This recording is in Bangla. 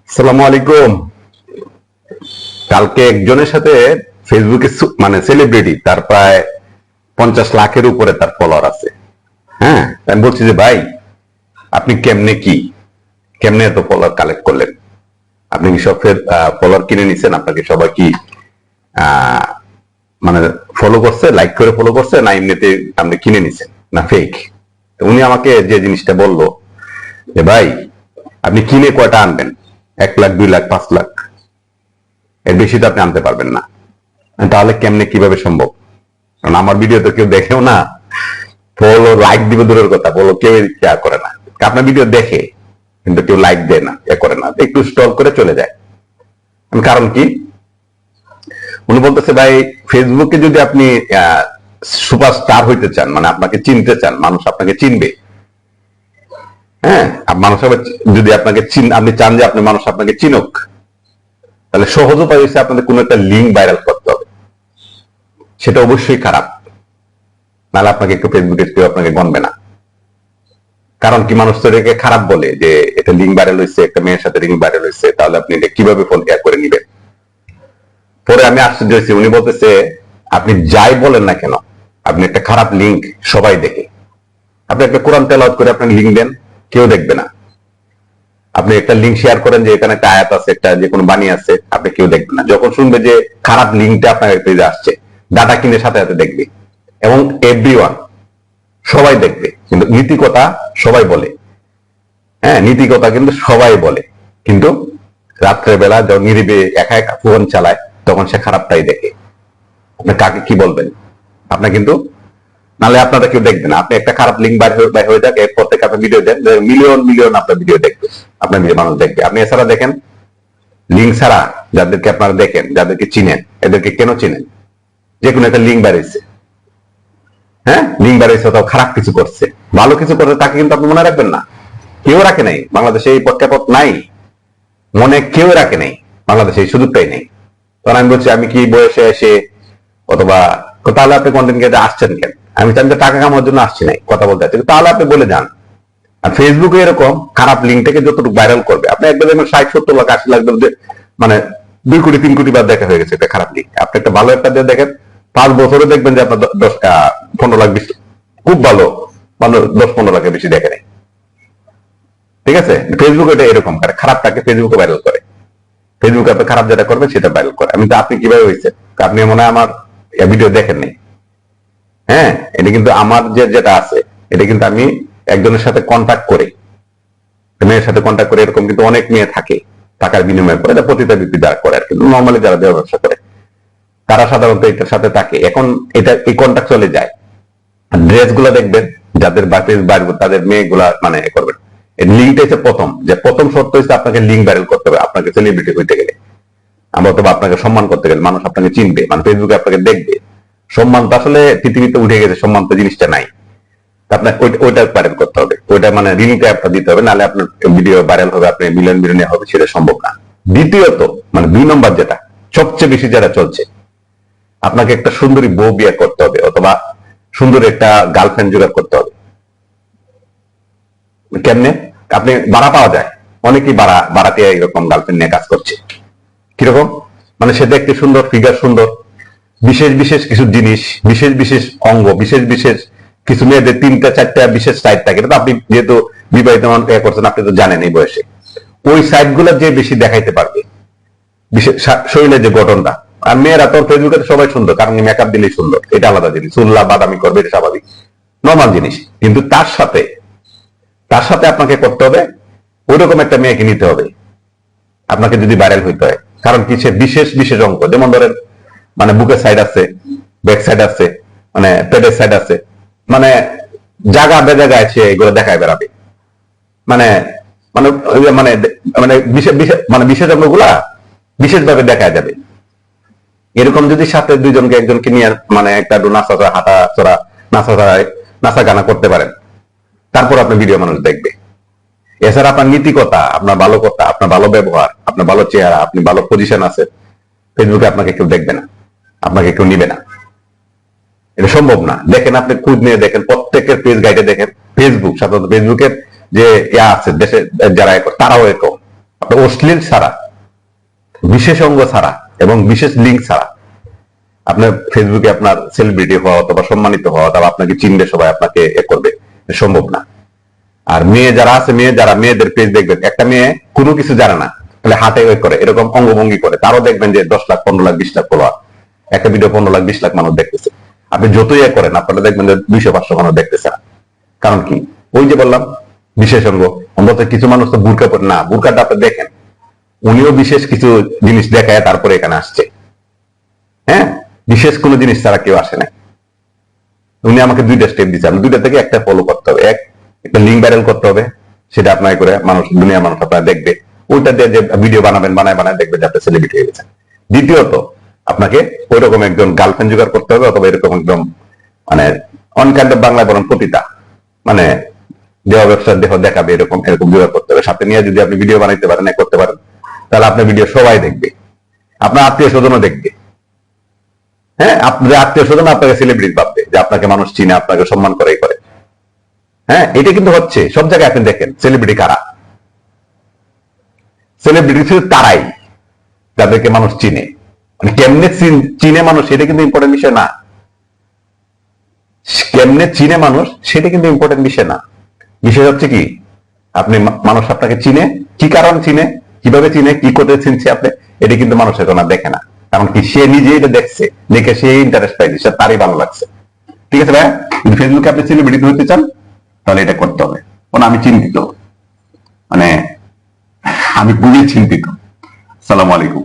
আসসালামু আলাইকুম। কালকে একজনের সাথে ফেসবুকে মানে সেলিব্রিটি, তার প্রায় 50 লাখের উপরে তার ফলোয়ার আছে। হ্যাঁ, আমি বলছি যে ভাই, আপনি কেমনে এত ফলোয়ার কালেক্ট করলেন? আপনি কি সব ফলোয়ার কিনে নিছেন? আপনাকে সবাই কি আহ মানে ফলো করছে, লাইক করে ফলো করছে, না এমনিতে আপনি কিনে নিছেন, না ফেক? উনি আমাকে যে জিনিসটা বললো যে ভাই, আপনি কিনে কয়টা আনবেন? 1 লাখ, 2 লাখ, 5 লাখ, এর বেশি তো আপনি আনতে পারবেন না। তাহলে কেমনে, কিভাবে সম্ভব? কারণ আমার ভিডিও তো কেউ দেখেও না, ফলো লাইক দিবে দূরের কথা, বলো কেউ কেয়ার করে না। আপনার ভিডিও দেখে কিন্তু কেউ লাইক দেয় না, এ করে না, একটু স্টল করে চলে যায়। কারণ কি? উনি বলতেছে ভাই, ফেসবুকে যদি আপনি সুপারস্টার হইতে চান, মানে আপনাকে চিনতে চান, মানুষ আপনাকে চিনবে। হ্যাঁ, মানুষ যদি আপনাকে আপনি চান যে আপনি মানুষ আপনাকে চিনুক, তাহলে সহজ উপায় হচ্ছে আপনাদের কোনো একটা লিঙ্ক ভাইরাল করতে হবে। সেটা অবশ্যই খারাপ, নাহলে আপনাকে একটু ফেসবুকে কেউ আপনাকে গণবে না। কারণ কি, মানুষ তো এটাকে খারাপ বলে যে এটা লিঙ্ক ভাইরাল হয়েছে, একটা মেয়ের সাথে লিঙ্ক ভাইরাল হয়েছে, তাহলে আপনি এটা কিভাবে ফোন করে নিবেন? পরে আমি আশ্চর্য হয়েছি, উনি বলতেছে আপনি যাই বলেন না কেন, আপনি একটা খারাপ লিঙ্ক সবাই দেখে। আপনি একটা কোরআন তেলাওয়াত করে আপনি লিঙ্ক দেন, কেউ দেখবে না। আপনি একটা লিঙ্ক শেয়ার করেন যে এখানে একটা আয়াত আছে, একটা যে কোনো বাণী আছে, আপনি কেউ দেখবেন না। যখন শুনবে যে খারাপ লিঙ্কটা আপনার পেজে আসছে, ডাটা কিনে সাথে সাথে দেখবে, এবং এভরিওয়ান, সবাই দেখবে। কিন্তু নীতি কথা সবাই বলে, হ্যাঁ, নীতি কথা কিন্তু সবাই বলে, কিন্তু রাত্রেবেলা যখন নিরিবে একা একা ফোন চালায়, তখন সে খারাপটাই দেখে। আপনি কাকে কি বলবেন? আপনার কিন্তু, নাহলে আপনারা কেউ দেখবে না। আপনি একটা খারাপ লিঙ্ক বাইর হয়ে যাক, এরপর থেকে আপনার ভিডিও দেন, মিলিয়ন মিলিয়ন আপনার ভিডিও দেখবে, আপনার ভিডিও মানুষ দেখবে। আপনি এছাড়া দেখেন, লিঙ্ক ছাড়া যাদেরকে আপনারা দেখেন, যাদেরকে চিনেন, এদেরকে কেন চিনেন? যে কোনো একটা লিঙ্ক বাড়িয়েছে, হ্যাঁ, লিঙ্ক বাড়িয়েছে, তাও খারাপ কিছু করছে, ভালো কিছু করছে, তাকে কিন্তু আপনি মনে রাখবেন না। কেউ রাখে নাই বাংলাদেশে, এই প্রেক্ষাপট নাই, মনে কেউ রাখে নাই বাংলাদেশে, এই সুযোগটাই নেই। তখন আমি বলছি, আমি কি বয়সে এসে, অথবা তাহলে আপনি কন্টেন্ট ক্রিয়েটর আসছেন কেন? আমি চান যে টাকা কামানোর জন্য আসছি নাই, কথা বলতে আসছি, তাহলে আপনি বলে যান। আর ফেসবুকে এরকম খারাপ লিঙ্কটাকে যতটুকু ভাইরাল করবে, আপনি একদম 60-70 লাখ 80 লাখ, মানে 2 কোটি 3 কোটি বার দেখা হয়ে গেছে এটা খারাপ লিঙ্ক। আপনি একটা ভালো একটা দিয়ে দেখেন, 5 বছরে দেখবেন যে আপনার 15 লাখ 20, খুব ভালো, 10-15 লাখের বেশি দেখে নেই। ঠিক আছে, ফেসবুক এটা এরকম করে, খারাপটাকে ফেসবুকে ভাইরাল করে। ফেসবুকে আপনি খারাপ যেটা করবেন সেটা ভাইরাল করে। আমি তো, আপনি কিভাবে হয়েছে, আপনি মনে হয় আমার ভিডিও দেখেন নেই। হ্যাঁ, এটা কিন্তু আমার যেটা আছে, এটা কিন্তু আমি একজনের সাথে কন্ট্যাক্ট করে, মেয়ের সাথে কন্ট্যাক্ট করে, এরকম কিন্তু অনেক মেয়ে থাকে, টাকার বিনিময়ে করে, এটা প্রতিটা ব্যক্তি যারা করে আর কি, নর্মালি যারা দেওয়া ব্যবসা করে, তারা সাধারণত এটার সাথে থাকে। এখন এটা এই কন্ট্যাক্ট চলে যায়। ড্রেস গুলা দেখবেন, যাদের বাতিল বাড়বে তাদের মেয়েগুলা মানে করবেন। লিঙ্কটা হচ্ছে প্রথম শর্ত হচ্ছে আপনাকে লিঙ্ক ভাইরাল করতে হবে, আপনাকে সেলিব্রিটি হইতে গেলে, অথবা আপনাকে সম্মান করতে গেলে, মানুষ আপনাকে চিনবে, মানে ফেসবুকে আপনাকে দেখবে। সম্মান তো আসলে পৃথিবীতে উঠে গেছে, সম্মান তো জিনিসটা নাই। আপনার ওইটা ভাইরাল করতে হবে, ওইটা মানে লিঙ্কটা আপনার দিতে হবে, নাহলে আপনার ভিডিও ভাইরাল হবে, আপনি মিলিয়ন মিলিয়ন হবে, সেটা সম্ভব না। দ্বিতীয়ত, মানে 2 নম্বর যেটা সবচেয়ে বেশি যেটা চলছে, আপনাকে একটা সুন্দরী বউ বিয়ে করতে হবে, অথবা সুন্দর একটা গার্লফ্রেন্ড জোগাড় করতে হবে। কেমনে? আপনি ভাড়া পাওয়া যায়, অনেকেই ভাড়াতে এরকম গার্লফ্রেন্ড নিয়ে কাজ করছে। কিরকম? মানে সে দেখতে সুন্দর, ফিগার সুন্দর, বিশেষ বিশেষ কিছু জিনিস, বিশেষ বিশেষ অঙ্গ, বিশেষ বিশেষ কিছু মেয়েদের 3টা 4টা বিশেষ সাইড থাকে। আপনি যেহেতু বিবাহিত মানুষ করছেন, আপনি তো জানেন এই বয়সে ওই সাইড গুলো যে বেশি দেখাইতে পারবে, বিশেষ শরীরের যে গঠনটা। আর মেয়েরা তো ফেসবুকে সবাই সুন্দর, কারণ মেকআপ দিলেই সুন্দর, এটা আলাদা জিনিস, চুল্লা বাদামি করবে, এটা স্বাভাবিক, নর্মাল জিনিস। কিন্তু তার সাথে আপনাকে করতে হবে, ওইরকম একটা মেয়েকে নিতে হবে আপনাকে যদি ভাইরাল হইতে হয়। কারণ কি, সে বিশেষ বিশেষ অঙ্ক, যেমন ধরেন মানে বুকের সাইড আছে, ব্যাক সাইড আছে, মানে পেটের সাইড আছে, মানে জায়গা বেজায়গায় সে এগুলো দেখায় বেড়াবে। মানে মানে মানে মানে মানে বিশেষ অঙ্গগুলা বিশেষভাবে দেখা যাবে। এরকম যদি সাথে দুইজনকে, একজনকে নিয়ে মানে একটা নাচা হাঁটা চড়া, নাচা গানা করতে পারেন, তারপর আপনার ভিডিও মানুষ দেখবে। এছাড়া আপনার নীতিকতা, আপনার ভালো কথা, আপনার ভালো ব্যবহার, আপনার ভালো চেহারা, আপনি ভালো পজিশন আছে, ফেসবুকে আপনাকে কেউ দেখবে না, আপনাকে কেউ নিবে না, এটা সম্ভব না। দেখেন, আপনি খোঁজ নিয়ে দেখেন, প্রত্যেকের পেজ গাইডে দেখেন, ফেসবুক সাধারণত ফেসবুকের যে আছে দেশে যারা তারাও এরকম, আপনার অশ্লীল ছাড়া, বিশেষ অঙ্গ ছাড়া এবং বিশেষ লিঙ্ক ছাড়া আপনার ফেসবুকে আপনার সেলিব্রিটি হওয়া অথবা সম্মানিত হওয়া অথবা আপনাকে চিনবে সবাই আপনাকে এ করবে, সম্ভব না। আর মেয়ে যারা আছে, মেয়েদের পেজ দেখবেন, একটা মেয়ে কোনো কিছু জানে না, তাহলে হাতে ওই করে এরকম অঙ্গভঙ্গি করে, তারও দেখবেন যে 10 লাখ 15 লাখ 20 লাখ ফলোয়ার, একটা ভিডিও 15 লাখ 20 লাখ মানুষ দেখতেছে। আপনি যতই এ করেন আপনারা দেখবেন যে 200-500 মানুষ দেখতেছে না। কারণ কি? ওই যে বললাম বিশেষ অঙ্গ। অন্তত কিছু মানুষ তো বুরকা পরে না, বুরকাটা আপনি দেখেন, উনিও বিশেষ কিছু জিনিস দেখায় তারপরে এখানে আসছে। হ্যাঁ, বিশেষ কোনো জিনিস ছাড়া কেউ আসে না। উনি আমাকে 2টা স্টেপ দিচ্ছে, আমি 2টা থেকে একটা ফলো করতে হবে। একটা লিঙ্ক ভাইরাল করতে হবে, সেটা আপনার করে মানুষ, দুনিয়া মানুষ আপনার দেখবে, ওইটা দিয়ে যে ভিডিও বানায় দেখবে যে আপনি সেলিব্রিটি হয়ে গেছেন। দ্বিতীয়ত আপনাকে ওই রকম একজন গার্লফ্রেন্ড জোগাড় করতে হবে, অথবা এরকম একদম মানে অনকাইন্ড অফ বাংলায় বলেন পতিতা, মানে দেহ ব্যবসার দেহ দেখাবে এরকম জোগাড় করতে হবে। সাথে নিয়ে যদি আপনি ভিডিও বানাইতে পারেন, করতে পারেন, তাহলে আপনার ভিডিও সবাই দেখবে, আপনার আত্মীয় স্বজনও দেখবে। হ্যাঁ, আপনার আত্মীয় স্বজন আপনাকে সেলিব্রিটি ভাববে, যে আপনাকে মানুষ চিনে, আপনাকে সম্মান করে। হ্যাঁ, এটা কিন্তু হচ্ছে সব জায়গায়। আপনি দেখেন সেলিব্রিটি কারা, সেলিব্রিটি শুধু তারাই যাদেরকে মানুষ চিনে। মানে কেমনে চিনে মানুষ সেটা কিন্তু ইম্পর্টেন্ট বিষয় না, কেমনে চিনে মানুষ সেটা কিন্তু ইম্পর্টেন্ট বিষয় না। বিষয় হচ্ছে কি, আপনি মানুষ আপনাকে চিনে, কি কারণ চিনে, কিভাবে চিনে, কি করতে চিনছে আপনি, এটা কিন্তু মানুষ এখন আর দেখে না। কারণ কি, সে নিজে এটা দেখছে, দেখে সে ইন্টারেস্ট পাইছে, তারই ভালো লাগছে। ঠিক আছে ভাই, যদি ফেসবুকে আপনি সেলিব্রিটি হতে চান তাহলে এটা করতে হবে। কারণ আমি চিন্তিত, মানে আমি খুবই চিন্তিত। সালাম আলাইকুম।